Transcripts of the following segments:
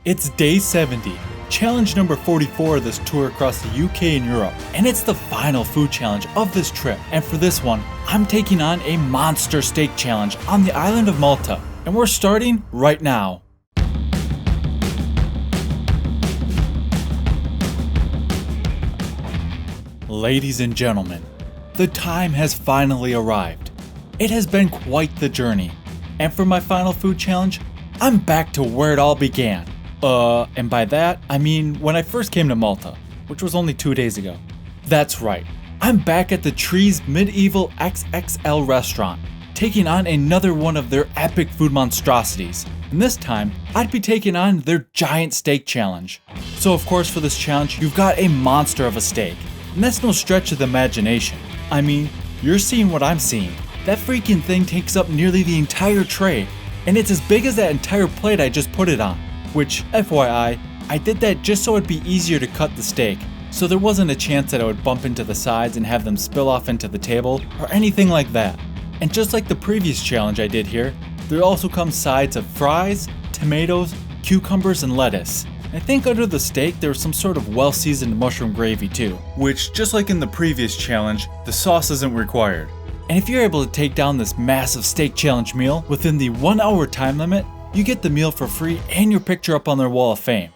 It's day 70, challenge number 44 of this tour across the UK and Europe, and it's the final food challenge of this trip. And for this one, I'm taking on a monster steak challenge on the island of Malta, and we're starting right now. Ladies and gentlemen, the time has finally arrived. It has been quite the journey, and for my final food challenge, I'm back to where it all began. And by that, I mean when I first came to Malta, which was only 2 days ago. That's right, I'm back at the Trees Medieval XXL Restaurant, taking on another one of their epic food monstrosities. And this time, I'd be taking on their giant steak challenge. So of course for this challenge, you've got a monster of a steak. And that's no stretch of the imagination. I mean, you're seeing what I'm seeing. That freaking thing takes up nearly the entire tray, and it's as big as that entire plate I just put it on. Which, FYI, I did that just so it'd be easier to cut the steak, so there wasn't a chance that I would bump into the sides and have them spill off into the table, or anything like that. And just like the previous challenge I did here, there also comes sides of fries, tomatoes, cucumbers, and lettuce. I think under the steak there was some sort of well-seasoned mushroom gravy too, which, just like in the previous challenge, the sauce isn't required. And if you're able to take down this massive steak challenge meal within the 1 hour time limit, you get the meal for free and your picture up on their wall of fame.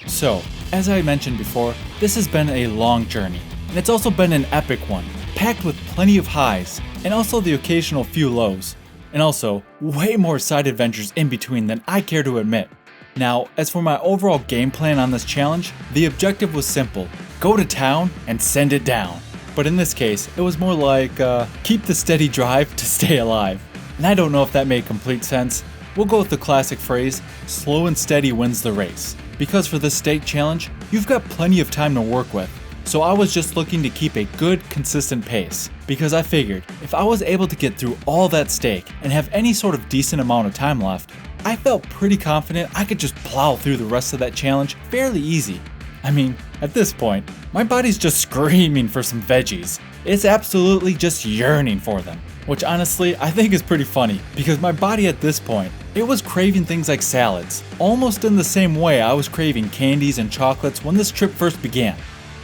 So, as I mentioned before, this has been a long journey, and it's also been an epic one, packed with plenty of highs, and also the occasional few lows, and also way more side adventures in between than I care to admit. Now, as for my overall game plan on this challenge, the objective was simple: go to town and send it down. But in this case, it was more like, keep the steady drive to stay alive. And I don't know if that made complete sense. We'll go with the classic phrase, slow and steady wins the race. Because for this steak challenge, you've got plenty of time to work with. So I was just looking to keep a good, consistent pace. Because I figured, if I was able to get through all that steak and have any sort of decent amount of time left, I felt pretty confident I could just plow through the rest of that challenge fairly easy. I mean, at this point, my body's just screaming for some veggies. It's absolutely just yearning for them. Which honestly, I think is pretty funny, because my body at this point, it was craving things like salads, almost in the same way I was craving candies and chocolates when this trip first began.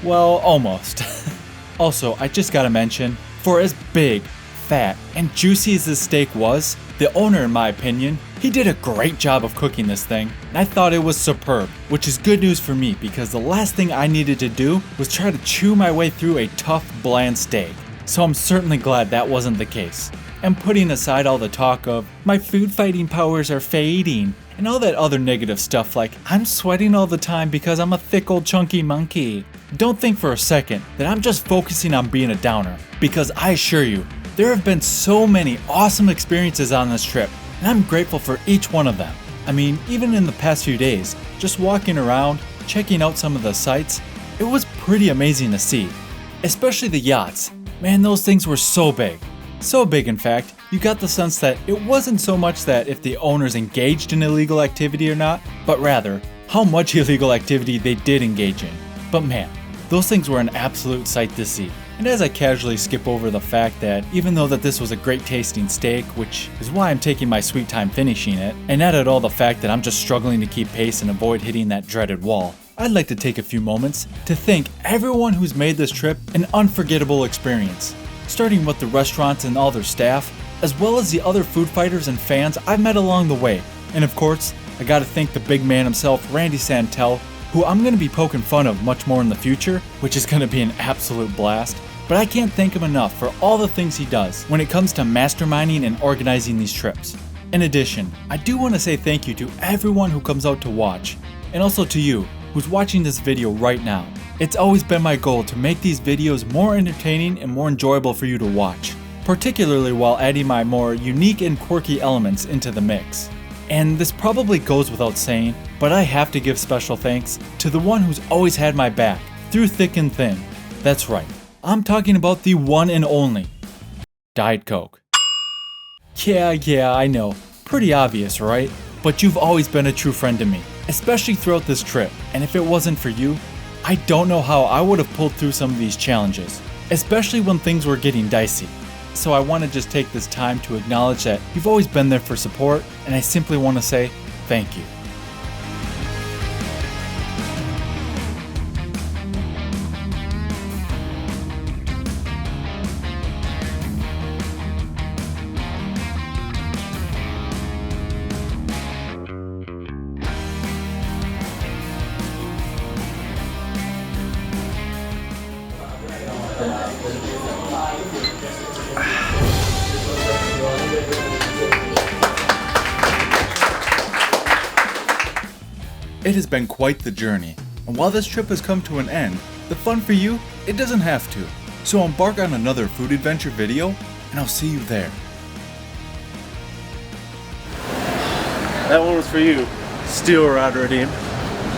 Well, almost. Also, I just gotta mention, for as big, fat, and juicy as this steak was, the owner, in my opinion, he did a great job of cooking this thing, and I thought it was superb, which is good news for me because the last thing I needed to do was try to chew my way through a tough, bland steak. So I'm certainly glad that wasn't the case. And putting aside all the talk of, my food fighting powers are fading, and all that other negative stuff like, I'm sweating all the time because I'm a thick old chunky monkey. Don't think for a second that I'm just focusing on being a downer, because I assure you, there have been so many awesome experiences on this trip, and I'm grateful for each one of them. I mean, even in the past few days, just walking around, checking out some of the sights, it was pretty amazing to see. Especially the yachts. Man, those things were so big. So big, in fact, you got the sense that it wasn't so much that if the owners engaged in illegal activity or not, but rather, how much illegal activity they did engage in. But man, those things were an absolute sight to see. And as I casually skip over the fact that even though that this was a great tasting steak, which is why I'm taking my sweet time finishing it, and not at all the fact that I'm just struggling to keep pace and avoid hitting that dreaded wall, I'd like to take a few moments to thank everyone who's made this trip an unforgettable experience. Starting with the restaurants and all their staff, as well as the other food fighters and fans I've met along the way. And of course, I gotta thank the big man himself, Randy Santel, who I'm gonna be poking fun of much more in the future, which is gonna be an absolute blast. But I can't thank him enough for all the things he does when it comes to masterminding and organizing these trips. In addition, I do want to say thank you to everyone who comes out to watch, and also to you, who's watching this video right now. It's always been my goal to make these videos more entertaining and more enjoyable for you to watch, particularly while adding my more unique and quirky elements into the mix. And this probably goes without saying, but I have to give special thanks to the one who's always had my back, through thick and thin. That's right, I'm talking about the one and only Diet Coke. Yeah, I know, pretty obvious, right? But you've always been a true friend to me, especially throughout this trip, and if it wasn't for you, I don't know how I would have pulled through some of these challenges, especially when things were getting dicey. So I want to just take this time to acknowledge that you've always been there for support, and I simply want to say thank you. It has been quite the journey, and while this trip has come to an end, the fun for you, it doesn't have to. So embark on another food adventure video, and I'll see you there. That one was for you. Steel Rod Redeem.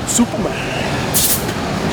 Superman.